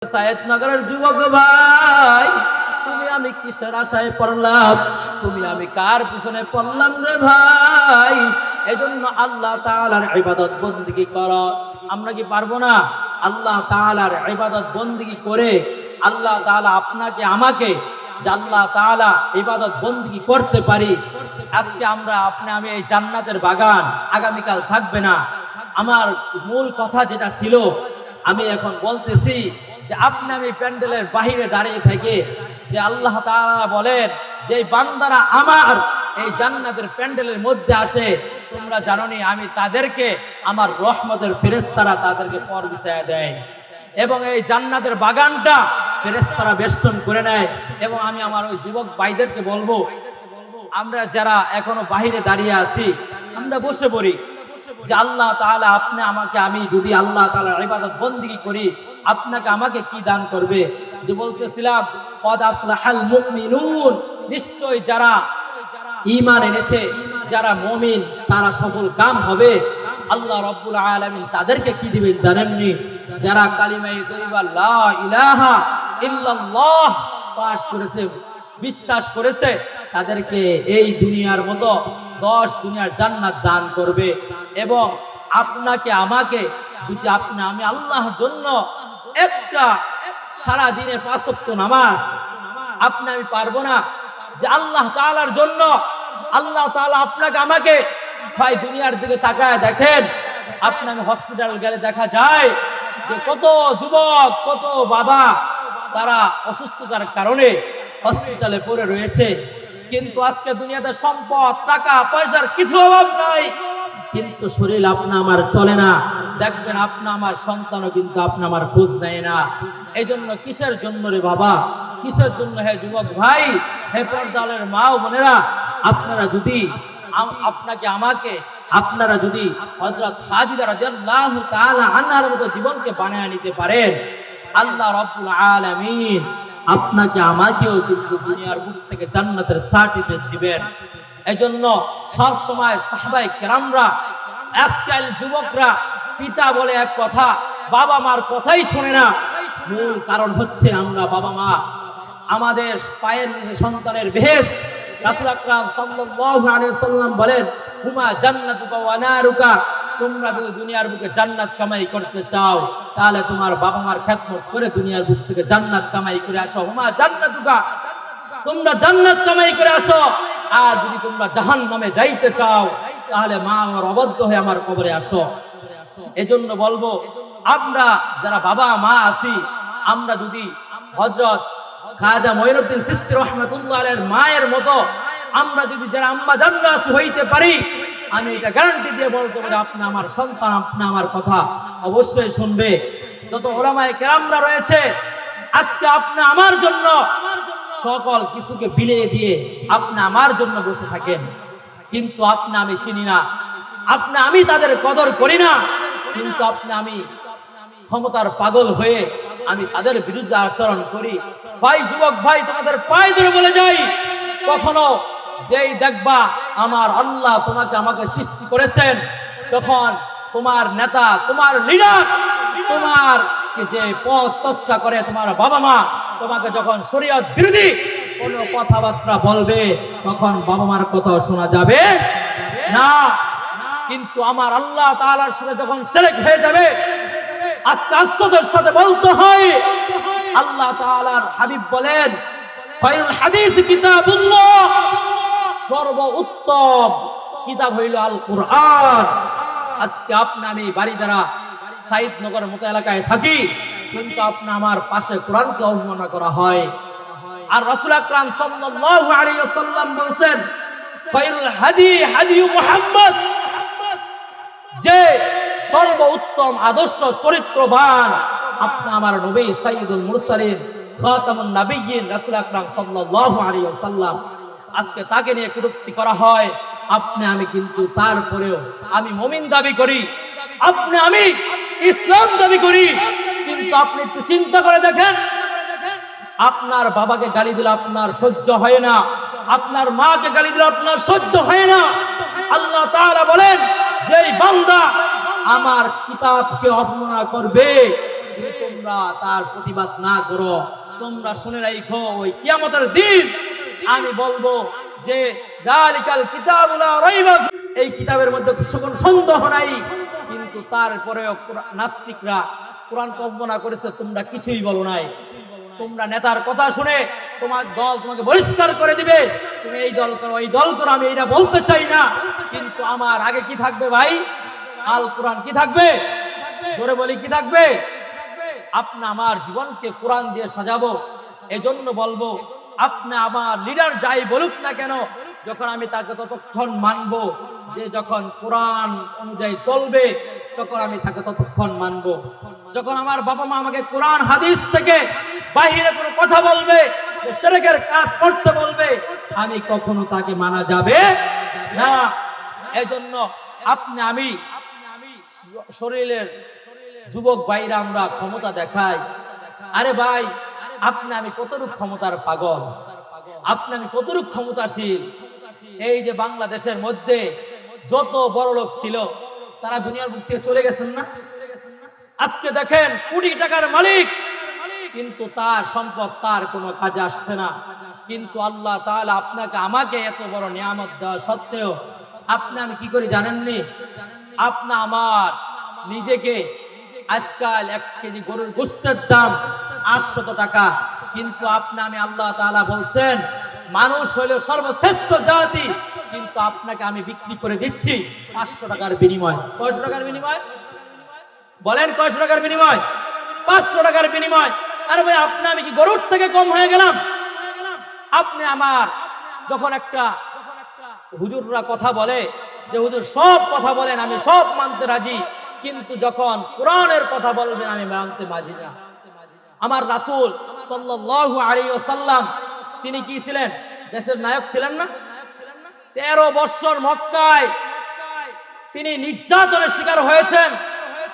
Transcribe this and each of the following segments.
সায়েদনগরের যুবক ভাই, তুমি আমি কিসের আশায় পড়লাম, তুমি আমি কার পিছনে পড়লাম রে ভাই? এজন্য আল্লাহ তাআলার ইবাদত বندگی করো। আমরা কি পারবো না? আল্লাহ তাআলার ইবাদত বندگی করে আল্লাহ তাআলা আপনাকে আমাকে যে আল্লাহ তাআলা ইবাদত বندگی করতে পারি। আজকে আমরা আমি এই জান্নাতের বাগান আগামীকাল থাকবে না। আমার মূল কথা যেটা ছিল আমি এখন বলতেছি যে আমি প্যান্ডেলের বাহিরে দাঁড়িয়ে থেকে যে আল্লাহ তাআলা বলেন যে বান্দারা আমার এই জান্নাতের প্যান্ডেলের মধ্যে আসে, তোমরা জানোনি আমি তাদেরকে আমার রহমতের ফেরেশতারা তাদেরকে পর বিছায়া দেয় এবং এই জান্নাতের বাগানটা ফেরেশতারা বেষ্টন করে নেয়। এবং আমি আমার ওই যুবক ভাইদেরকে বলবো, আমরা যারা এখনো বাহিরে দাঁড়িয়ে আছি আমরা বসে পড়ি যে আল্লাহ তাআলা আমি যদি আল্লাহ তাআলার ইবাদত বندگی করি আপনাকে আমাকে কি দান করবে। যে বলতেছিলাম কদ আফলাহাল মুমিনুন, নিশ্চয় যারা ঈমান এনেছে, যারা মুমিন তারা সফল কাম হবে। আল্লাহ রাব্বুল আলামিন তাদেরকে কি দিবেন জানেননি? যারা কালিমায়ে তৈয়বা লা ইলাহা ইল্লাল্লাহ পাঠ করেছে, বিশ্বাস করেছে, তাদেরকে এই দুনিয়ার মতো 10 দুনিয়ার জান্নাত দান করবে। এবং আপনাকে আমাকে যদি আমি আল্লাহর জন্য একটা সারা দিনে 5 ওয়াক্ত নামাজ আমি পারবো না যে আল্লাহ তাআলার জন্য আল্লাহ তাআলা আপনাকে আমাকে ভাই দুনিয়ার দিকে তাকায় দেখেন, আমি হসপিটাল গেলে দেখা যায় যে কত যুবক কত বাবা তারা অসুস্থতার কারণে হসপিটালে পড়ে রয়েছে। কিন্তু আজকে দুনিয়াতে সম্পদ টাকা পয়সার কিছু অভাব নাই, কিন্তু শরীর আমার চলে না। দেখবেন আমার সন্তানও কিন্তু আমার খোঁজ নেয় না। এই জন্য কিসের জন্য রে বাবা, কিসের জন্য হে যুবক ভাই, হে পর্দালের মা ও বোনেরা, আপনারা যদি আপনারা যদি হযরত খাদিজা রাদিয়াল্লাহু তাআলা আনহার মতো জীবনকে বানায় নিতে পারেন, আল্লাহ রাব্বুল আলামিন আপনাকে আমাকেও কিন্তু দুনিয়ার বুক থেকে জান্নাতের সার্টিফিকেট দিবেন। এজন্য সব সময় সাহাবায়ে কেরামরা, আজকাল যুবকরা পিতা বলে এক কথা, বাবা মার কথাই শোনে না। মূল কারণ হচ্ছে আমরা বাবা মা আমাদের পায়ের নিচে সন্তানের বেহেশত। রাসূল আকরাম সাল্লাল্লাহু আলাইহি ওয়াসাল্লাম বলেন, হুমা জান্নাতুকা ওয়া নারুকা, তোমরা যদি দুনিয়ার বুকে জান্নাত কামাই করতে চাও তাহলে তোমার বাবা মার খেদমত করে দুনিয়ার বুক থেকে জান্নাত কামাই করে আসো। হুমা জান্নাতুকা, তোমরা জান্নাত কামাই করে আসো। আর যদি তোমরা জাহান্নামে যাইতে চাও তাহলে মা আমার অবদ্ধ হয়ে আমার কবরে আসো। এজন্য বলবো, আমরা যারা বাবা মা আছি, আমরা যদি হযরত খাজা মঈনুদ্দিন চিশতি রাহমাতুল্লাহ আলাইহির মায়ের মতো আমরা যদি যারা আম্মা জানরা হইতে পারি, আমি এটা গ্যারান্টি দিয়ে বলতে পারি আমার সন্তান আমার কথা অবশ্যই শুনবে। যত উলামায়ে কেরামরা রয়েছে আজকে আমার জন্য সকল কিছুকে বিলিয়ে দিয়ে আমার জন্য বসে থাকেন, কিন্তু আমি চিনি না, আমি তাদের কদর করি না, কিন্তু আমি ক্ষমতার পাগল হয়ে আমি তাদের বিরুদ্ধে আচরণ করি। ভাই যুবক ভাই, তোমাদের পায়ে ধরে বলে যাই, কখনো যেই দেখবা আমার আল্লাহ আমাকে সৃষ্টি করেছেন, তখন তোমার নেতা, তোমার লিডার, তোমার যে পথ চর্চা করে তোমার বাবা মা তোমাকে যখন শরীয়ত বিরোধী কোন কথাবার্তা বলবে, তখন বাবা মার কথা শোনা যাবে না। কিন্তু আমার আল্লাহ তাআলার সাথে যখন শিরক হয়ে যাবে, আস্তে আস্তে সাথে বলতে হয়, আল্লাহ তাআলার হাবিব বলেন, খায়রুল হাদিস কিতাবুল্লাহ, সর্বোত্তম কিতাব হইল আল কুরআন। আজকে আমি বাড়িদারা সাইদনগর মতো এলাকায় থাকি, কিন্তু আমার পাশে কোরআনকে অবমাননা করা হয়। আর রাসূল আকরাম সাল্লাল্লাহু আলাইহি ওয়াসাল্লাম বলেন, খায়রুল হাদি হাদি মুহাম্মদ, যে সর্বোত্তম আদর্শ চরিত্রবান আমার নবী সাইয়্যিদুল মুরসালিন খাতামুন নবিয়্যিন রাসূল আকরাম সাল্লাল্লাহু আলাইহি ওয়াসাল্লাম। আজকে তাকে নিয়ে কটূক্তি করা হয়। আমি কিন্তু তারপরেও আমি মুমিন দাবি করি, আমি ইসলাম দাবি করি, কিন্তু আপনি একটু চিন্তা করে দেখেন, আপনার বাবাকে গালি দিলে আপনার সহ্য হয় না, আপনার মাকে গালি দিলে আপনার সহ্য হয় না। আল্লাহ তাআলা বলেন, যেই বান্দা আমার কিতাবকে অবমাননা করবে, তোমরা তার প্রতিবাদ না করো, তোমরা শুনে রাখো ওই কিয়ামতের দিন আমি বলবো যে যালিকাল কিতাবু লা রাইবা ফি, এই কিতাবের মধ্যে কোনো সন্দেহ নাই। কিন্তু তারপরেও নাস্তিকরা কোরআনকে অবমাননা করেছে, তোমরা কিছুই বলো নাই। তোমরা নেতার কথা শুনে তোমার দল তোমাকে বহিষ্কার করে দিবে, তুমি এই দল করো এই দল করো, আমি এটা বলতে চাই না। কিন্তু আমার আগে কি থাকবে ভাই? আল কোরআন কি থাকবে? জোরে বলি কি থাকবে? আপনি আমার জীবনকে কোরআন দিয়ে সাজাবো। এজন্য বলবো আপনি আমার লিডার যাই বলুক না কেন, যখন আমি তাকে ততক্ষণ মানবো, যে যখন কোরআন অনুযায়ী চলবে তখন আমি তাকে ততক্ষণ মানবো। যখন আমার বাবা মা আমাকে কোরআন হাদিস থেকে বাহিরে কোনো কথা বলবে, শিরকের কাজ করতে বলবে, আমি কখনো তাকে মানা যাবে না। এজন্য আমি শরীরের যুবক ভাইরা আমরা ক্ষমতা দেখাই। আরে ভাই, আমি কতটুকু ক্ষমতার পাগল, আমি কতটুকু ক্ষমতাশীল। এই যে বাংলাদেশের মধ্যে যত বড় লোক ছিল তারা দুনিয়ার বুক থেকে চলে গেছেন না? আজকে দেখেন কোটি টাকার মালিক, কিন্তু তার সম্পদ তার কোনো কাজে আসছে না। কিন্তু আল্লাহ তাআলা আপনাকে আমাকে এত বড় নিয়ামত দেওয়া সত্ত্বেও আমি কি করি জানেননি? আমার নিজেকে আজকাল 1 কেজি গরুর গোশতের দাম 800 টাকা, কিন্তু আমি আল্লাহ তাআলা বলছেন মানুষ হলো সর্বশ্রেষ্ঠ জাতি, কিন্তু আপনাকে আমি বিক্রি করে দিচ্ছি 500 টাকার বিনিময়। কয়শো টাকার বিনিময়? বলেন কয়শো টাকার বিনিময়? 500 টাকার বিনিময়। আরে ভাই, আমি কি গরুর থেকে কম হয়ে গেলাম? আমার যখন একটা হুজুররা কথা বলে যে হুজুর সব কথা বলেন, আমি সব মানতে রাজি, কিন্তু যখন কোরআনের কথা বলবেন আমি মানতে রাজি না। আমার রাসূল সাল্লাল্লাহু আলাইহি ওয়াসাল্লাম তিনি কি ছিলেন? দেশের নায়ক ছিলেন না? 13 বছর মক্কায় তিনি নির্যাতনের শিকার হয়েছেন।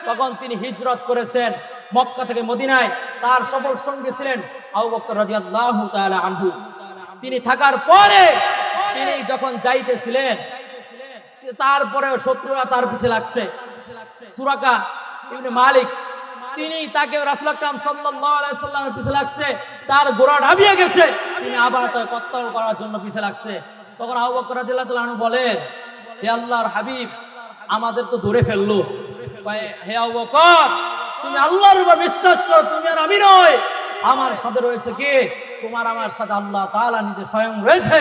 তখন তিনি হিজরত করেছেন মক্কা থেকে মদিনায়। তার সফল সঙ্গী ছিলেন আবু বকর রাদিয়াল্লাহু তাআলা আনহু। তিনি থাকার পরে তিনি যখন যাইতেছিলেন, তারপরেও শত্রুরা তার পিছে লাগছে। সুরাকা ইবনে মালিক তিনি তাকে রাসূল আকরাম সাল্লাল্লাহু আলাইহি ওয়াসাল্লামের পিছে লাগছে, তার ঘোড়া ডাবিয়ে গেছে, তিনি আবার তাকে কত্তল করার জন্য পিছে লাগছে। তখন আবু বকর রাদিয়াল্লাহু তাআলা আনহু বলেন, হে আল্লাহর হাবিব, আমাদের তো ধরে ফেললো। হে আবু বকর, তুমি আল্লাহর উপর বিশ্বাস করো, তুমি আর আমি নয়, আমার সাথে রয়েছে কে? তোমার আমার সাথে আল্লাহ তাআলা নিজে স্বয়ং রয়েছে।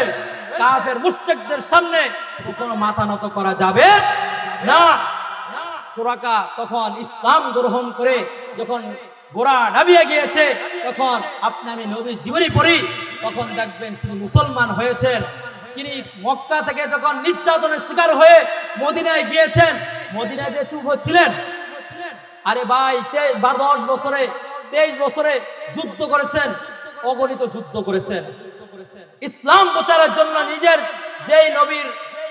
কাফের মুশরিকদের সামনে কোনো মাথা নত করা যাবে না। সুরাকা তখন ইসলাম গ্রহণ করে যখন ঘোড়া ডাবিয়ে গিয়েছে, তখন আমি নবীর জীবনী পড়ি, তখন দেখবেন তিনি মুসলমান হয়েছেন। তিনি মক্কা থেকে যখন নির্যাতনের শিকার হয়ে মদিনায় গিয়েছেন, মদিনায় যে চুপ ছিলেন, আরে ভাই 10 বছরে 23 বছরে যুদ্ধ করেছেন, অগণিত যুদ্ধ করেছেন ইসলাম প্রচারের জন্য। নিজের যেই নবীর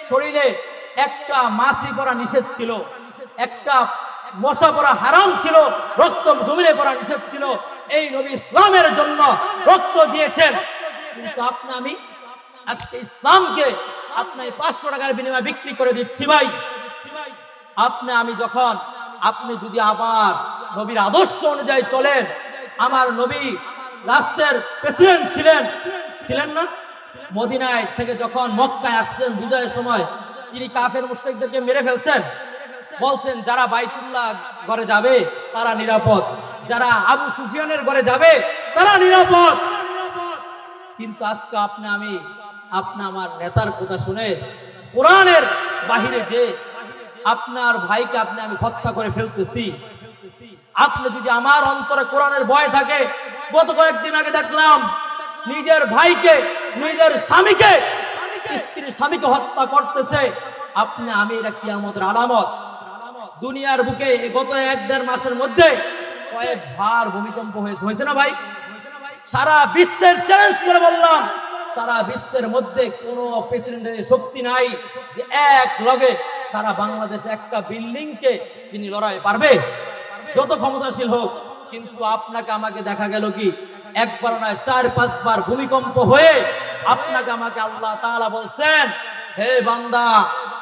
শরীরে একটা মাছি পড়া নিষেধ ছিল, একটা মশা পড়া হারাম ছিল, রক্ত জমিনে পড়া নিষেধ ছিল, এই নবী ইসলামের জন্য রক্ত দিয়েছেন। কিন্তু আমি আজকে ইসলামকে 500 টাকার বিনিময়ে বিক্রি করে দিচ্ছি। ভাই, আমি যখন যদি আমার নবীর আদর্শ অনুযায়ী চলেন, আমার নবী রাষ্ট্রের প্রেসিডেন্ট ছিলেন না? মদিনায় থেকে যখন মক্কায় আসছেন বিজয়ের সময়, তিনি কাফের মুশরিকদেরকে মেরে ফেলছেন। বলছেন যারা বাইতুল্লাহ ঘরে যাবে তারা নিরাপদ, যারা আবু সুফিয়ানের ঘরে যাবে তারা নিরাপদ। কিন্তু আজকে আমি আমার নেতার কথা শুনে কোরআনের বাহিরে যে আপনার ভাইকে আমি হত্যা করে ফেলতেছি। যদি আমার অন্তরে কোরআনের ভয় থাকে, গত কয়েকদিন আগে দেখলাম নিজের ভাইকে, নিজের স্বামীকে, স্ত্রীর স্বামীকে হত্যা করতেছে। আমি এটা কিয়ামতের আলামত। দুনিয়ার বুকে গত 1-1.5 মাসের মধ্যে কয়েকবার ভূমিকম্প হয়েছে না ভাই? সারা বিশ্বের চ্যালেঞ্জ করে বললাম, সারা বিশ্বের মধ্যে কোন প্রেসিডেন্টের শক্তি নাই যে এক লগে সারা বাংলাদেশ একটা বিল্ডিং কে তিনি লড়াই পারবে, যত ক্ষমতাশীল হোক। কিন্তু আপনাকে আমাকে দেখা গেল কি একবার নয় 4-5 বার ভূমিকম্প হয়ে আমাকে আল্লাহ তাআলা বলছেন, হে বান্দা,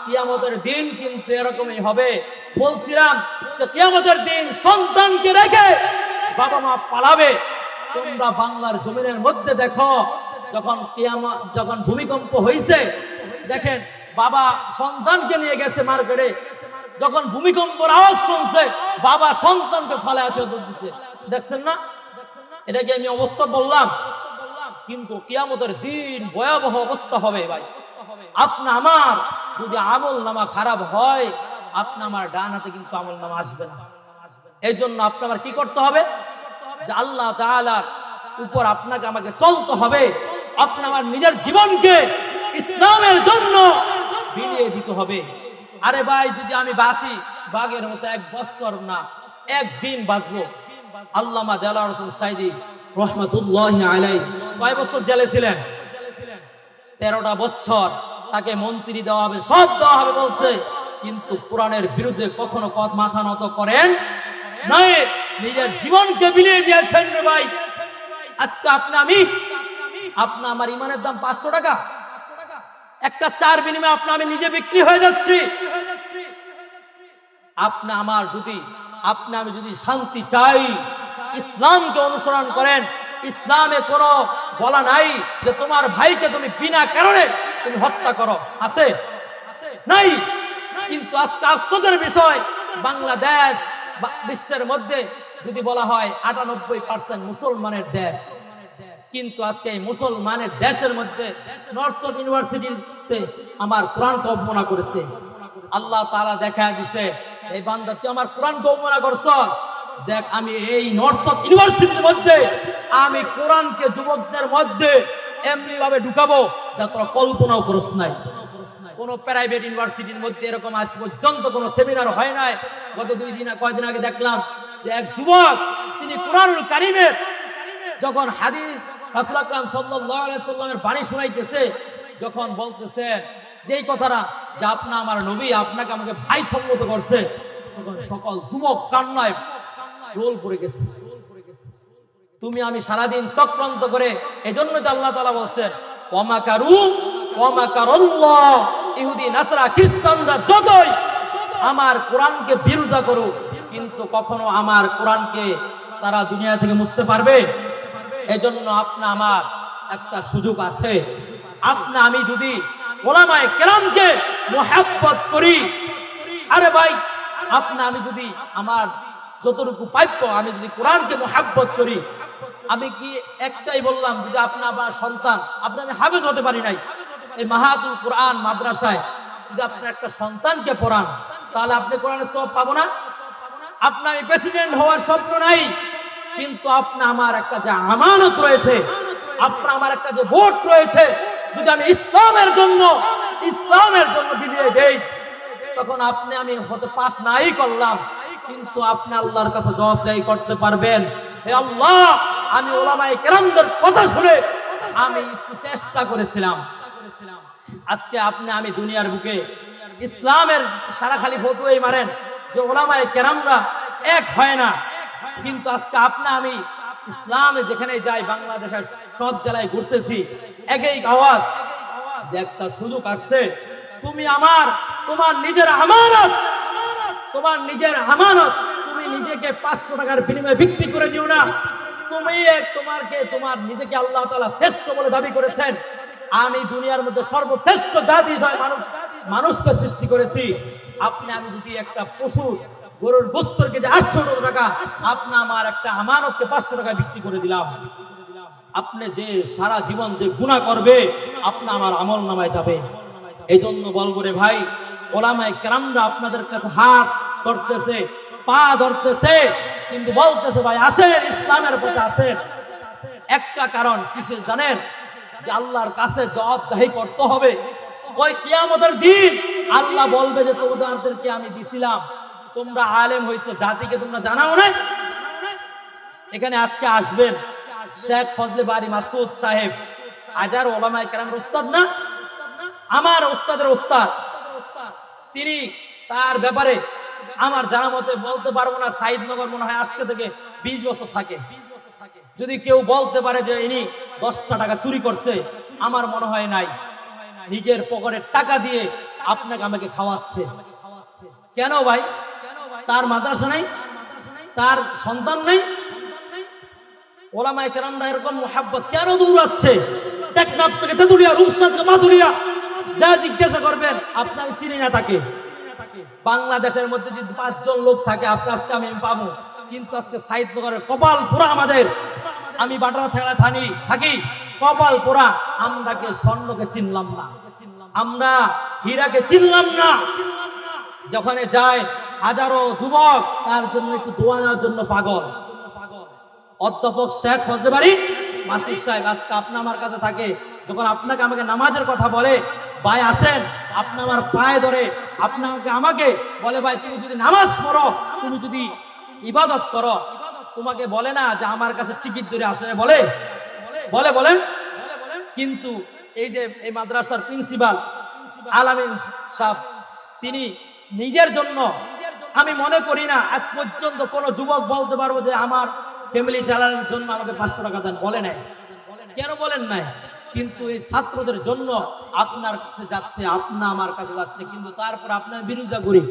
কিয়ামতের দিন কিন্তু এরকমই হবে। বলছিলাম যে কিয়ামতের দিন সন্তানকে রেখে বাবা মা পালাবে। তোমরা বাংলার জমিনের মধ্যে দেখো, যখন ভূমিকম্প হয়েছে, দেখেন বাবা সন্তানকে নিয়ে গেছে মার্কেটে, যখন ভূমিকম্পের আওয়াজ শুনছে বাবা সন্তানকে ফালায় দিচ্ছে। দেখছেন না? এটাকে আমি অবস্থা বললাম, কিন্তু কিয়ামতের দিন ভয়াবহ অবস্থা হবে ভাই। আপনা আমার যদি আমল নামা খারাপ হয়, আপনা আমার ডান হাতে কিন্তু আমল নামা আসবে না। এই জন্য আপনি আমার কি করতে হবে? যে আল্লাহ তাআলার উপর আপনাকে আমাকে চলতে হবে। আপনি আমার নিজের জীবনকে ইসলামের জন্য বিলিয়ে দিতে হবে। আরে ভাই, যদি আমি বাঁচি বাঘের মতো 1 বছর না, 1 দিন বাঁচবো। আল্লামা দেলাওয়ার হোসেন সাইদি রহমাতুল্লাহি আলাইহি কয় বছর জেলে ছিলেন? 13টা বছর। তাকে মন্ত্রী দেওয়া হবে, সব দেওয়া হবে বলছে, কিন্তু কোরআনের বিরুদ্ধে কখনো মাথা নত করেন নাই, নিজের জীবনকে বিলিয়ে দিয়েছেন রে ভাই। আজকে আপনি আমার ইমানের দাম 500 টাকা, একটা চার বিনিময়ে আমি নিজে বিক্রি হয়ে যাচ্ছি। আমি যদি শান্তি চাই, ইসলামকে অনুসরণ করেন। ইসলামে কোনো বলা নাই যে তোমার ভাইকে তুমি বিনা কারণে তুমি হত্যা করো, আছে নাই। কিন্তু আজকে আশ্চর্যের বিষয়, বাংলাদেশ বিশ্বের মধ্যে যদি বলা হয় 98% মুসলমানের দেশ, কিন্তু আজকে এই মুসলমানের দেশের মধ্যে নর্থ ইউনিভার্সিটিতে আমার কোরআনকে অবমাননা করেছে। আল্লাহ তাআলা দেখায় দিছে, এই বান্দা তুই আমার কোরআনকে অবমাননা করছস, দেখ আমি এই নর্থ ইউনিভার্সিটির মধ্যে আমি কোরআনকে যুবকদের মধ্যে এমনি ভাবে ঢুকাবো যা তোরা কল্পনাও করছ নাই। কোন প্রাইভেট ইউনিভার্সিটির মধ্যে এরকম আজ পর্যন্ত কোন সেমিনার হয় নাই। গত কয়েকদিন আগে দেখলাম যে এক যুবক, তিনি কোরআনুল কারীমের যখন হাদিস রাসূল আকরাম সাল্লাল্লাহু আলাইহি সাল্লামের বাণী শোনাইতেছে, যখন বলতেছে যেই কথাটা যে আপনি আমার নবী আপনাকে আমাকে ভাই সম্মত করছে, তখন সকল যুবক কান্নায় রোল পড়ে গেছে। তুমি আমি সারাদিন চক্রান্ত করে, এজন্য তো আল্লাহ তাআলা বলছে ওয়ামাকারু ওয়ামাকারাল্লাহ, ইহুদি নাসরা খ্রিস্টানরা যতই আমার কোরআনকে বিরোধিতা করুক, কিন্তু কখনো আমার কোরআনকে তারা দুনিয়া থেকে মুছতে পারবে? এজন্য আমার একটা সুযোগ আছে। আমি যদি উলামায়ে কেরামকে মুহাব্বত করি, আরে ভাই আমি যদি আমার যতটুকু প্রাপ্য, আমি যদি কোরআনকে মুহাব্বত করি, আমি কি একটাই বললাম, যদি আমার সন্তান, আমি হাফেজ হতে পারি নাই, এই মাহাতুল কোরআন মাদ্রাসায় যদি আপনার একটা সন্তানকে পড়ান, তাহলে আপনি কোরআনের সওয়াব পাবো না? আপনার প্রেসিডেন্ট হওয়ার স্বপ্ন নাই, কিন্তু আমার একটা যে আমানত রয়েছে, আমার একটা যে ভোট রয়েছে, যদি আমি ইসলামের জন্য বিলিয়ে দেই, তখন আমি হতে পাস নাই করলাম, কিন্তু আপনি আল্লাহর কাছে জবাবদিহি করতে পারবেন, হে আল্লাহ আমি উলামায়ে কেরামদের কথা শুনে আমি একটু চেষ্টা করেছিলাম। আজকে আমি দুনিয়ার বুকে ইসলামের সারা খালি ফতোয়াই মারেন যে উলামায়ে কেরামরা এক হয় না, কিন্তু আজকে আমি ইসলামে যেখানে যাই, বাংলাদেশের সব জেলায় ঘুরতেছি, একই আওয়াজ যে একটা সুযোগ আসছে, তোমার নিজের আমানত, তুমি নিজেকে 500 টাকার বিনিময়ে বিক্রি করে দিও না। তোমার নিজেকে আল্লাহ তাআলা শ্রেষ্ঠ বলে দাবি করেছেন। আমি দুনিয়ার মধ্যে সর্বশ্রেষ্ঠ জাতি হিসেবে মানুষকে সৃষ্টি করেছি। আমি যদি একটা পশু গরুর গোশতের কেজি 800 টাকা, আমার একটা আমানতকে 500 টাকা বিক্রি করে দিলাম, আপনি যে সারা জীবন যে গুনাহ করবে, আমার আমল নামায় যাবে। এই জন্য বলবো রে ভাই, উলামায়ে কেরামরা আপনাদের কাছে হাত ধরতেছে, পা ধরতেছে, কিন্তু বলতেছে ভাই আসেন, ইসলামের পথে আসেন। একটা কারণ কিসের জানেন? যে আল্লাহর কাছে জবাবদিহি করতে হবে। ওই কিয়ামতের দিন আল্লাহ বলবে যে তোমাদেরকে আমি দিছিলাম, তোমরা আলেম হইছো, জাতিকে তোমরা জানাও না। এখানে আজকে আসবেন শেখ ফজলে বারী মাসুদ সাহেব, হাজার উলামায়ে কেরামের উস্তাদ না, আমার উস্তাদের উস্তাদ, তিনি তার ব্যাপারে আমার জানা মতে বলতে পারবো না, সাইদনগর মনে হয় আজকে থেকে 20 বছর থাকে। যদি কেউ বলতে পারে যে ইনি 10টা টাকা চুরি করছে, আমার মনে হয় নাই। নিজের পকেটের টাকা দিয়ে আমাকে খাওয়াচ্ছে। কেন ভাই? তার মাদ্রাসা নাই, তার সন্তান নাই, ওলামায়ে কেরামরা এরকম মুহাব্বত কেন দৌড়াচ্ছে? টেকনাফ থেকে তেতুলিয়া, রূপসা থেকে মাধুরিয়া, যা জিজ্ঞাসা করবেন আপনি আমি চিনি না তাকে। বাংলাদেশের মধ্যে যদি 5 জন লোক থাকে আপনার আজকে আমি পাবো, কিন্তু আজকে সাইদনগরের কপাল পোড়া আমাদের। আমি বাটারা থাকি, কপাল পোড়া। আমরাকে স্বর্ণকে চিনলাম না, আমরা হীরাকে চিনলাম না। যখন যায় হাজারো যুবক তার জন্য একটু দোয়া নেওয়ার জন্য পাগল। অধ্যাপক শেখ ফজলে বাড়ি মাসির সাহেব আজকে আপনি আমার কাছে থাকে, যখন আপনাকে আমাকে নামাজের কথা বলে, ভাই আসেন, আপনি আমার পায়ে ধরে আপনাকে আমাকে বলে, ভাই তুমি যদি নামাজ পড়ো, তুমি যদি ইবাদত করো, তোমাকে বলে না যে আমার কাছে টিকিট ধরে আসে, বলে বলেন। কিন্তু এই যে এই মাদ্রাসার প্রিন্সিপাল আলামিন সাহেব, তিনি নিজের জন্য, আমি মনে করি না আজ পর্যন্ত কোনো যুবক বলতে পারবো যে আমার ফ্যামিলি চালানোর জন্য আমাকে 500 টাকা দেন, বলে নাই। কেন বলেন নাই? কিন্তু এই ছাত্রদের জন্য আপনার কাছে যাচ্ছে, আপনা আমার কাছে যাচ্ছে, কিন্তু তারপর আপনার বিরোধিতা করি।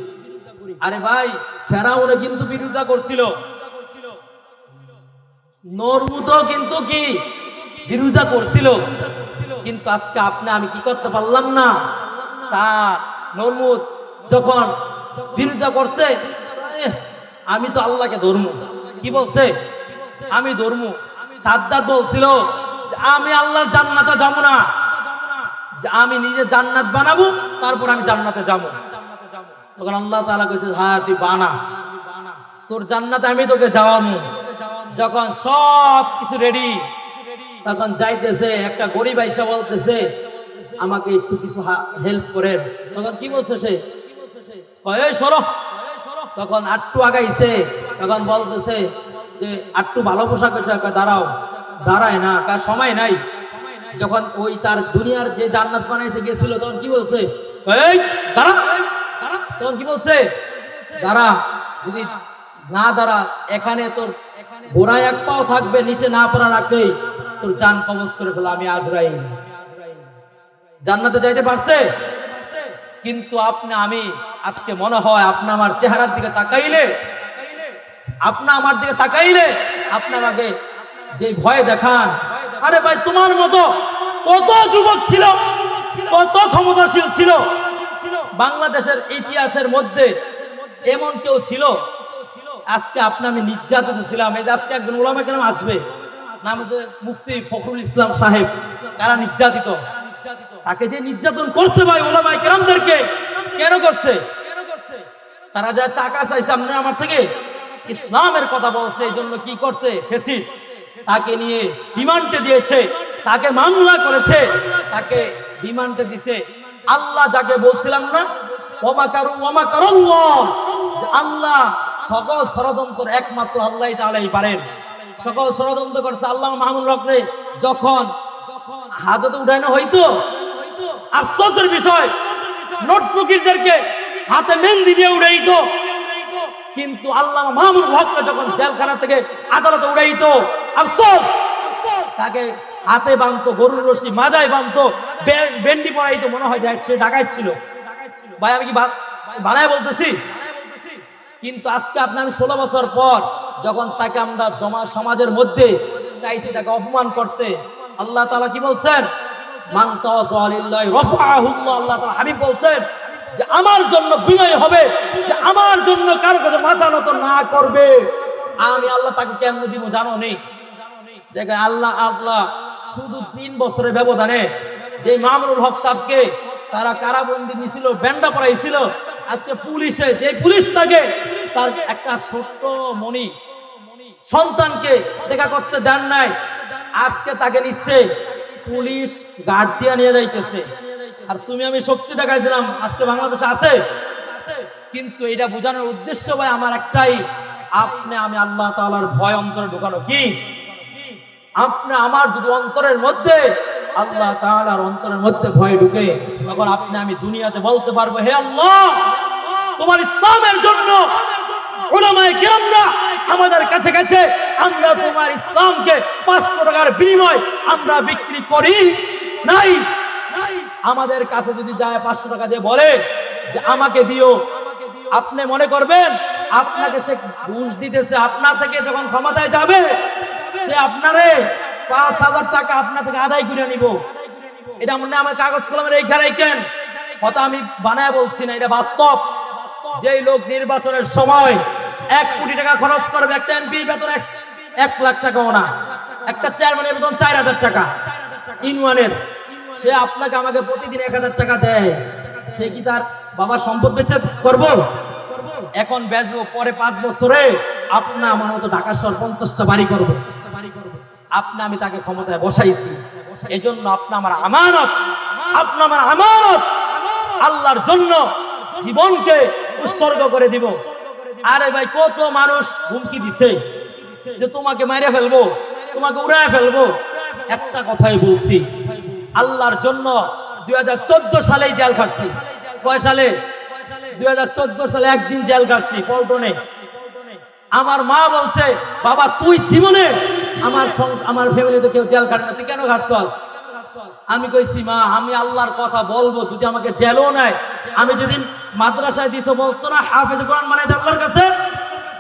আরে ভাই, ফেরাউনে কিন্তু বিরোধিতা করছিল, নরমুদও কিন্তু কি বিরোধিতা করছিল, কিন্তু আজকে আপনি আমি কি করতে পারলাম না। তার নরমুদ যখন বিরোধিতা করছে, আমি তো আল্লাহকে ধর্ম, কি বলছে? আমি ধর্ম। সাদ্দাত বলছিল আমি আল্লাহর জান্নাতে যাব না, আমি নিজে জান্নাত বানাবো, তারপর আমি জান্নাতে যাব। তখন আল্লাহ তাআলা কইছে, হ্যাঁ তুই বানা, তোর জান্নাতে আমি তোকে যাওয়াবো। যখন সব কিছু রেডি, তখন যাইতেছে, একটা গরিব আইসা বলতেছে আমাকে একটু কিছু হেল্প করেন। তখন কি বলছে সে? এই সরো। তখন আটটু আগাইছে, তখন বলতেছে যে আটটু ভালো পোশাক হয়েছে, দাঁড়ায় না, কার সময় নাই। যখন ওই তার দুনিয়ার যে জান্নাত বানাইছে গেছিল, তখন কি বলছে? এই দাঁড়া। তখন কি বলছে? দাঁড়া, যদি না দাঁড়া, এখানে তোর ঘোড়ায় এক পাও থাকবে, নিচে না পড়ার আগেই তোর জান কবজ করে ফেলো, আমি আজরাইল। জান্নাতে যাইতে পারছে? কিন্তু আপনি আমি আজকে মনে হয় আপনি আমার চেহারার দিকে তাকাইলে, আপনি আমাকে যে ভয় দেখান, আরে ভাই তোমার মতো কত যুবক ছিল, কত ক্ষমতাশীল ছিল বাংলাদেশের ইতিহাসের মধ্যে, এমন কেউ ছিল? আজকে আপনি আমি নির্যাতিত ছিলাম। এই যে আজকে একজন উলামা কেরাম আসবে, নাম হচ্ছে মুফতি ফখরুল ইসলাম সাহেব, কারা নির্যাতিত, তাকে যে নির্যাতন করছে ভাই উলামা কেরামদেরকে, কেন করছে? তারা যা টাকা চাইছে আপনারা আমার থেকে, ইসলামের কথা বলছে, এই জন্য কি করছে? ফেসিদ তাকে নিয়ে রিমান্ডে দিয়েছে, তাকে মামলা করেছে, তাকে রিমান্ডে দিছে। আল্লাহ যাকে বলছিলাম না, ওমা কারাল্লাহ, আল্লাহ সকল ষড়যন্ত্র একমাত্র আল্লাহই তাআলাই পারেন। সকল ষড়যন্ত্র করছে আল্লাহ মামুনুল হকরে, যখন হাজতে উঠানো হইতো, আফসোসের বিষয় নোট ফকিরদেরকে হাতে মেহেন্দি দিয়ে উড়াইতো, কিন্তু আল্লাহ মামুনুল হককে যখন জেলখানা থেকে আদালতে উড়াইতো, আফসোস, তাকে হাতে বাঁধতো, গরুর রশি মাজায় বাঁধতো, বেন্ডি পড়াইতো, মনে হয় সে ডাকাত ছিল। ভাই আমি কি বানায় বলতেছি? কিন্তু আজকে আমি 16 বছর পর যখন তাকে আমরা সমাজের মধ্যে চাইছি তাকে অপমান করতে, আল্লাহ তাআলা কি বলছেন? মান তাওয়াযা লিল্লাহি রাফাআহুল্লাহ। আল্লাহ তাআলা হাবিব বলছেন যে আমার জন্য বিনয় হবে, যে আমার জন্য কারো কাছে মাথা নত না করবে, আমি আল্লাহ তাকে কেমনে দিব জানো নেই? দেখেন আল্লাহ শুধু 3 বছরের ব্যবধানে যে মামুনুল হক সাহেবকে তারা কারাবন্দি নিছিল, বেন্ডা পড়াইছিল, আজকে পুলিশে যে পুলিশ তাকে তার একটা ছোট্ট মনি সন্তানকে দেখা করতে দেন নাই, আজকে তাকে নিচ্ছে পুলিশ গার্ড দিয়ে নিয়ে যাইতেছে। আর তুমি আমি শক্তি দেখাইছিলাম, আজকে বাংলাদেশে আছে। কিন্তু এটা বোঝানোর উদ্দেশ্য ভাই আমার একটাই, আপনি আমি আল্লাহ তাআলার ভয় অন্তরে ঢোকানো। কি আপনি আমার যদি অন্তরের মধ্যে আল্লাহ তাআলার অন্তরের মধ্যে ভয় ঢুকে, তখন আপনি আমি দুনিয়াতে বলতে পারবো, হে আল্লাহ তোমার ইসলামের জন্য উলামায়ে কেরামরা আমাদের কাছে কাছে, আমরা তোমার ইসলামকে 500 টাকার বিনিময় আমরা বিক্রি করি নাই। আমাদের কাছে যদি যায় 500 টাকা দিয়ে বলে যে আমাকে দিও, আপনি মনে করবেন আপনাকে সে ঘুষ দিতেছে? আপনার থেকে যখন ক্ষমতায় যাবে সে আপনারে 5,000 টাকা আপনার থেকে আদায় করে নিব। এটা মনে আমার কাগজ কলমের এইখানে কেন কথা আমি বানায় বলছি না, এটা বাস্তব। যেই লোক নির্বাচনের সময় 1 কোটি টাকা খরচ করবে, একটা এমপির বেতন 1 লাখ টাকাও না, একটা চেয়ারম্যানের বেতন 4,000 টাকা ইউনিয়নের, সে আপনাকে আমাকে প্রতিদিন 1,000 টাকা দেয়, সে কি তার বাবার সম্পদ বেচে করব? এখন বেচবো, পরে 5 বছরে আপনি আমার মতো ঢাকা শহর 50টা বাড়ি করব। আপনি আমি তাকে ক্ষমতায় বসাইছি, এজন্য আপনি আমার আমানত, আপনি আমার আমানত আল্লাহর জন্য জীবনকে উৎসর্গ করে দিব। আরে ভাই, কত মানুষ হুমকি দিছে যে তোমাকে মেরে ফেলবো, তোমাকে উড়ায় ফেলবো। একটা কথাই বলছি, আল্লাহর জন্য 2014 সালেই জেল খাটছি। কয় সালে? 2014 সালে একদিন জেল খাটছি পল্টনে। আমার মা বলছে, বাবা তুই জীবনে আমার ফ্যামিলিতে কেউ জেল খাটে না, তুই কেন খাটছস? আমি কইছি, মা আমি আল্লাহর কথা বলবো, যদি আমাকে জেলও নেয়, আমি যেদিন মাদ্রাসায় দিছো বলছো না হাফেজ কোরআন বানাইতে আল্লাহর কাছে,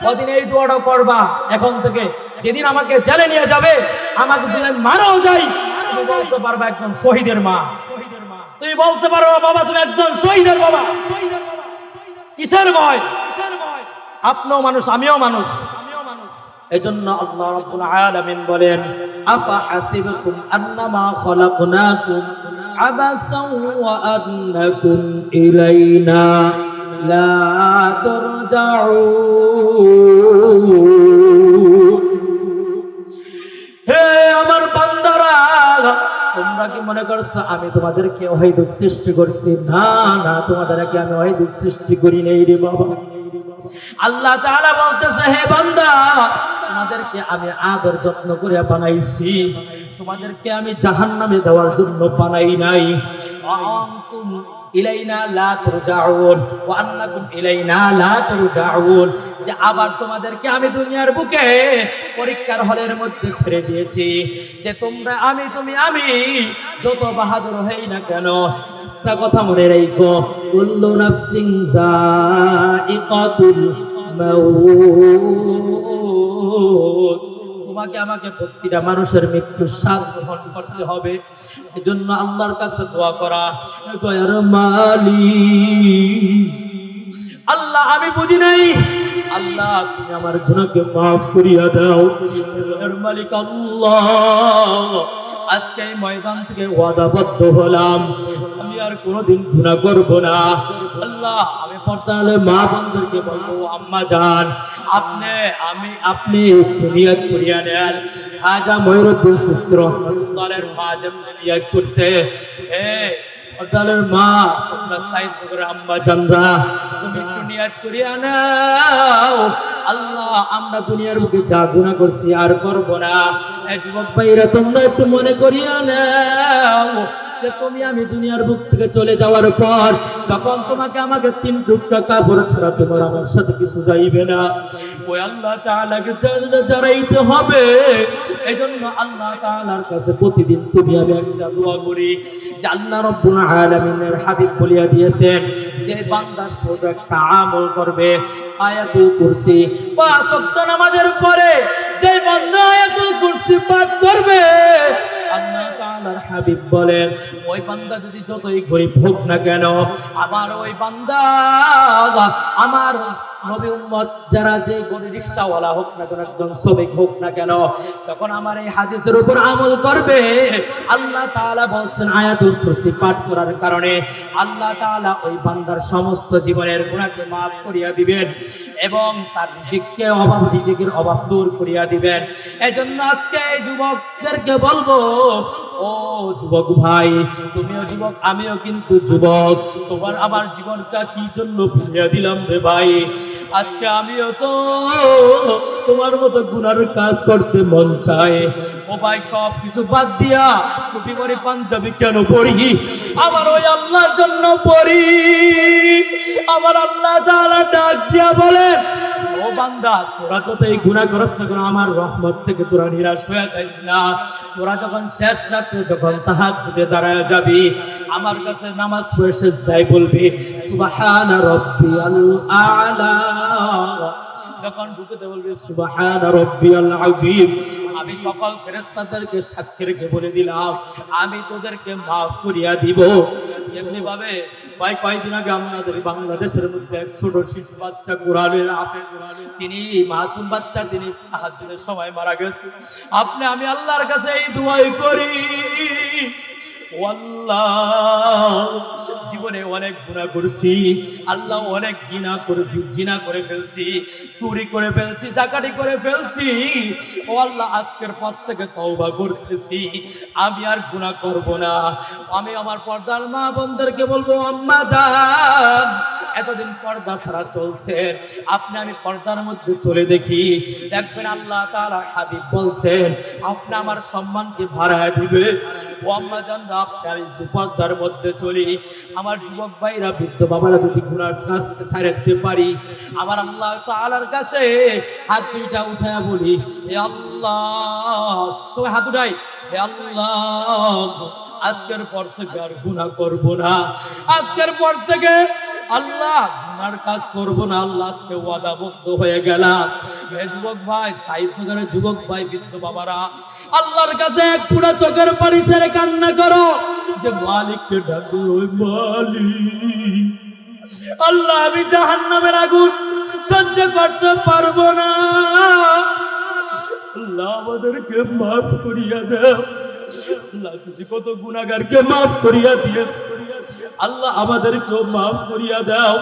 ওদিন এই দোয়াটা করবা এখন থেকে। যেদিন আমাকে জেলে নিয়ে যাবে, আমাকে যদি মারাও যাই, তুমি বলতে পারবা একজন শহীদের মা, তুমি বলতে পারবা বাবা তুমি একজন শহীদের বাবা। কিসের ভয়? আপনিও মানুষ, আমিও মানুষ। এজন্য আল্লাহ রাব্বুল আলামিন বলেন, আফা হাসিবতুম আন্নামা খলাকনাকুম আবাসাও ওয়া আন্নাকুম ইলাইনা লা তুরজাউন। হে আমার বান্দারা, তোমরা কি মনে করছো আমি তোমাদেরকে অহেতুক সৃষ্টি করছি? না না, তোমাদেরকে আমি অহেতুক সৃষ্টি করি নাই রে বাবা। আল্লাহ তাআলা বলতেছে, হে বান্দা, তোমাদেরকে আমি আদর যত্ন করে বানাইছি, তোমাদেরকে আমি জাহান্নামে দেওয়ার জন্য বানাই নাই। আনতুম ইলাইনা লা তুরজাউন ওয়া আন্নাকুম ইলাইনা লা তুরজাউন, যে আবার তোমাদেরকে আমি দুনিয়ার বুকে পরীক্ষার হলের মধ্যে ছেড়ে দিয়েছি, যে তোমরা আমি যত বাহাদুর হই না কেন, একটা কথা মনে রাখো, কুল্লু নাফসিন যায়িকাতুল মাউত, তোমাকে আমাকে প্রতিটা মানুষের মৃত্যুর স্বাদ গ্রহণ করতে হবে। এজন্য আল্লাহর কাছে দোয়া করা, দয়ার মালিক আল্লাহ আমি বুঝি নাই, আল্লাহ তুমি আমার গুনাহকে মাফ করিয়া দাও। দয়ার মালিক আল্লাহ, আজকে এই ময়দান থেকে ওয়াদাবদ্ধ হলাম, আমি আর কোনোদিন গুনাহ করব না। আল্লাহ আমি পর্দালে মা বোনদেরকে বলবো, আম্মা জান আপনি নিয়ত করিয়া নেন। খাজা ময়ূরউদ্দিন চিশতি রাহমাতুল্লাহর মা যেমন নিয়ত করছে, পর্দালের মা তোমরা সাইদ করে আম্মা জানরা তুমি একটু নিয়ত করিয়া নাও, আল্লাহ আমরা দুনিয়ার বুকে যা গুনাহ করছি আর করব না। এই যুবক ভাইরা তোমরা একটু মনে করিয়া নাও যে তুমি আমি দুনিয়ার বুক থেকে চলে যাওয়ার পর তখন তোমাকে আমাকে 3 টুকরা কাপড় ছাড়া তোমার আমার সাথে কিছু যাইবে না। ওই আল্লাহ তাআলাকে জানাইতে হবে। এজন্য আল্লাহ তাআলার কাছে প্রতিদিন তুমি আমি একটা দোয়া করি যে আল্লাহ রাব্বুল আলামিনের হাবিব বলিয়া দিয়েছেন, যে বান্দা শুধু একটা আমল করবে, আয়াতুল কুরসি 5 ওয়াক্ত নামাজের পরে যে বান্দা আয়াতুল কুরসি পাঠ করবে, আল্লাহ তাআলার হাবিব বলেন ওই বান্দা যদি যতই গরীব হোক না কেন, আবার ওই বান্দা আমার নবী উম্মত যারা যে গরীব রিকশাওয়ালা হোক না কেন, একজন শ্রমিক হোক না কেন, তখন আমার এই হাদিসের উপর আমল করবে, আল্লাহ তাআলা বলছেন আয়াতুল কুরসি পাঠ করার কারণে আল্লাহ তাআলা ওই বান্দার সমস্ত জীবনের গুনাহকে মাফ করিয়া দিবেন এবং তার রিজিকের অভাব দূর করিয়া দিবেন। এজন্য আজকে এই যুবকদেরকে বলবো, ও যুবক ভাই, তুমিও যুবক আমিও কিন্তু যুবক, তোমার আমার জীবনটা কি জন্য ভুলিয়া দিলাম রে ভাই। আজকে আমিও তো তোমার মতো গুনার কাজ করতে মন চায়, ও ভাই সব কিছু বাদ দিয়া টুপি পরে পাঞ্জাবি কেন পড়ি? আমার ওই আল্লাহর জন্য পড়ি। আমার আল্লাহ তাআলা ডাক দিয়া বলেন, ও বান্দা তোরা যতই গুনাহ করস না কেন, আমার রহমত থেকে তোরা নিরাশ হয়ে যাইস না। তোরা যখন শেষ রাতে যখন তাহাজ্জুদে দাঁড়ায় যাবি, আমার কাছে নামাজ পড়ে সিজদায় বলবি সুবহানা রাব্বিয়াল আ'লা, যখন ঢুকতে বলবি সুবহানা রাব্বিয়াল আযীম, আমি সকল ফেরেশতাদেরকে সাক্ষী রেখে বলে দিলাম আমি তোদেরকে মাফ করিয়া দিব। যেমনি ভাবে কয়েকদিন আগে আমাদের বাংলাদেশের মধ্যে এক ছোট শিশু বাচ্চা কোরআনের হাফেজ, তিনি মাসুম বাচ্চা, তিনি তাহাজ্জুদের সময় মারা গেছে। আমি আল্লাহর কাছে এই দোয়াই করি, আল্লাহ জীবনে অনেক গুনাহ করছি আল্লাহ, অনেক জিনা করে ফেলছি, চুরি করে ফেলছি, ডাকাতি করে ফেলছি। ও আল্লাহ, আজকের পর থেকে তওবা করতেছি, আমি আর গুনাহ করব না। আমি আমার পর্দার মা বোনদেরকে বলবো, আম্মা জান এতদিন পর্দা ছাড়া চলছে, আমি পর্দার মধ্যে চলে দেখি, দেখবেন আল্লাহ তাআলা হাবিব বলছেন আপনি আমার সম্মানকে বাড়ায় দিবে। ও আম্মা জানরা, আমি পর্দার মধ্যে চলি, আমার যুবক ভাইরা, বৃদ্ধ বাবারা যদি গুনার কাজ থেকে ছাড়তে পারি, আমার আল্লাহ তাআলার কাছে হাত দুইটা উঠায়া বলি, হে আল্লাহ, সবাই হাত উঠাই, হে আল্লাহ আজকের পর থেকে আর গুনাহ করব না, আজকের পর থেকে আল্লাহ গুনার কাজ করব না। আল্লাহ আজকে ওয়াদাবদ্ধ হয়ে গেলাম। হে যুবক ভাই, সাইদনগরের যুবক ভাই, বৃদ্ধ বাবারা, আল্লাহর কাছে এক পুরা চোখের পানি ছেড়ে কান্না করো, যে মালিককে ডাকো, ওই মালিক আল্লাহ, আমি জাহান্নামের আগুন সহ্য করতে পারবো না, আল্লাহ আমাদেরকে মাফ করিয়া দাও। আল্লাহ তুমি কত গুনাহগারকে মাফ করিয়া দিয়েছ, আল্লাহ আমাদেরকেও মাফ করিয়া দাও।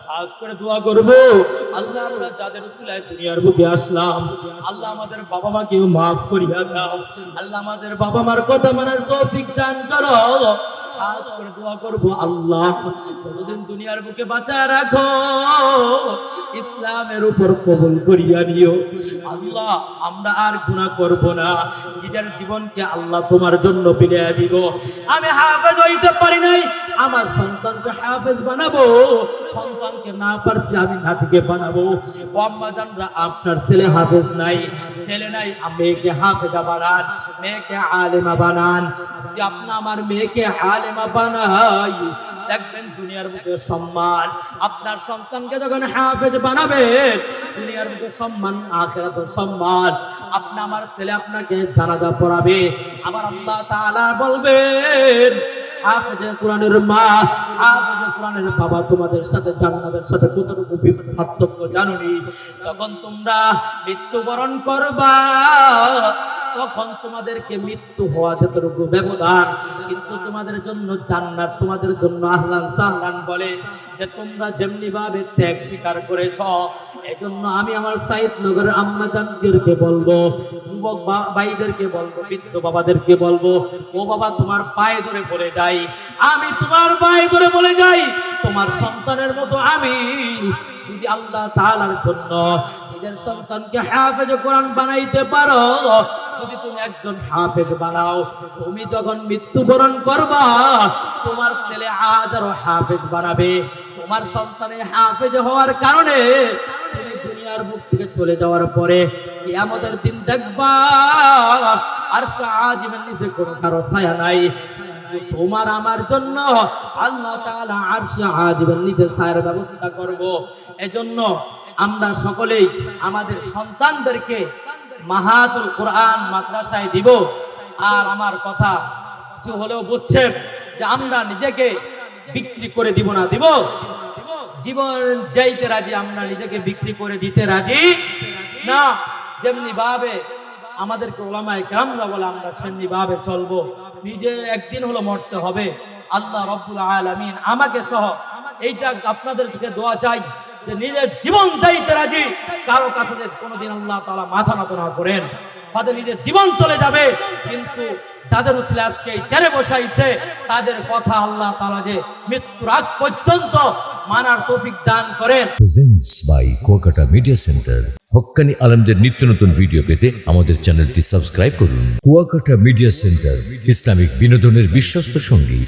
খাস করে দোয়া করবো, আল্লাহ আমরা যাদের উসিলায় দুনিয়ার বুকে আসলাম, আল্লাহ আমাদের বাবা মাকেও মাফ করিয়া দাও। আল্লাহ আমাদের বাবা মার কথা মানার তৌফিক দান করো। খাস করে দোয়া করবো, আল্লাহ যতদিন দুনিয়ার বুকে বাঁচায় রাখো, ইসলামের উপর কবুল করিয়া নিও। আল্লাহ আমরা আর গুনাহ করব না, নিজের জীবনকে আল্লাহ তোমার জন্য বিলিয়ে দিব। আমি হাফেজ হইতে পারি নাই, আমার সন্তানকে হাফেজ বানাবো, সন্তানকে না পারছি আমি নাতিকে বানাবো। ও আম্মা জানরা, আপনার ছেলে হাফেজ নাই, ছেলে নাই, মেয়েকে হাফেজা বানান, মেয়েকে আলেমা বানান। যদি আপনি আমার মেয়েকে আলেমা বানাই, দেখবেন দুনিয়ার বুকে সম্মান। আপনার সন্তানকে যখন হাফেজ বানাবেন, দুনিয়ার বুকে সম্মান, আখিরাতের সম্মান। আমার ছেলে আপনাকে জানাজা পড়াবে, আবার আল্লাহ তাআলা বলবেন, হাফেজে কোরআনের মা, হাফেজে কোরআনের বাবা, তোমাদের সাথে জান্নাতের সাথে কতটুকু পার্থক্য জানোনি? তখন তোমরা মৃত্যুবরণ করবা, তখন তোমাদেরকে মৃত্যু হওয়া যতটুকু ব্যবধান, কিন্তু তোমাদের জন্য জান্নাত, তোমাদের জন্য আহলান সাহলান বলে। যে তোমরা যেমনি ভাবে ত্যাগ স্বীকার করেছ, এজন্য আমি আমার সাইদনগরের আম্মা জানদেরকে বলবো, যুবক ভাইদেরকে বলবো, বৃদ্ধ বাবাদেরকে বলবো, ও বাবা তোমার পায়ে ধরে বলে যাই, আমি তোমার পায়ে ধরে বলে যাই, তোমার সন্তানের মতো আমি যদি আল্লাহ তাআলার জন্য নিজের সন্তানকে হাফেজ কোরআন বানাইতে পারো, যদি তুমি একজন হাফেজ বানাও, তুমি যখন মৃত্যুবরণ করবা, তোমার ছেলে হাজারো হাফেজ বানাবে। তোমার সন্তানের হাফেজ হওয়ার কারণে তুমি দুনিয়ার বুক থেকে চলে যাওয়ার পরে কিয়ামতের দিন দেখবা আরশ আজিমের নিচে কোনো কারো ছায়া নাই। তোমার আমার জন্য আল্লাহ তাআলা আরশ আজিমের নিচে ছায়ার ব্যবস্থা করব। এজন্য আমরা সকলেই আমাদের সন্তানদেরকে মাহাতুল কোরআন মাদ্রাসায় দিব। আর আমার কথা কিছু হলেও বুঝছেন যে আমরা নিজেকে বিক্রি করে দিব না, দিব জীবন যাইতে রাজি, আমরা নিজেকে বিক্রি করে দিতে রাজি না। যেমনি ভাবে আমাদেরকে ওলামায়ে কেরামরা বলে আমরা সেমনি ভাবে চলবো। নিজে একদিন হলো মরতে হবে। আল্লাহ রাব্বুল আলামিন আমাকে সহ এইটা আপনাদের থেকে দোয়া চাই যে নিজের জীবন যাইতে রাজি, কারো কাছে যে কোনোদিন আল্লাহ তাআলা মাথা নত না করেন। তাদের নিজের জীবন চলে যাবে, কিন্তু তাদের উসিলায় আজকে এই চেয়ারে বসাইছে, তাদের কথা আল্লাহ তাআলা যে মৃত্যুর আগ পর্যন্ত মানার তৌফিক দান করেন। Presents by Kuakata media centre. হক্কানি আলেমদের নিত্য নতুন ভিডিও পেতে আমাদের চ্যানেলটি সাবস্ক্রাইব করুন। কুয়াকাটা মিডিয়া সেন্টার, ইসলামিক বিনোদনের বিশ্বস্ত সঙ্গী।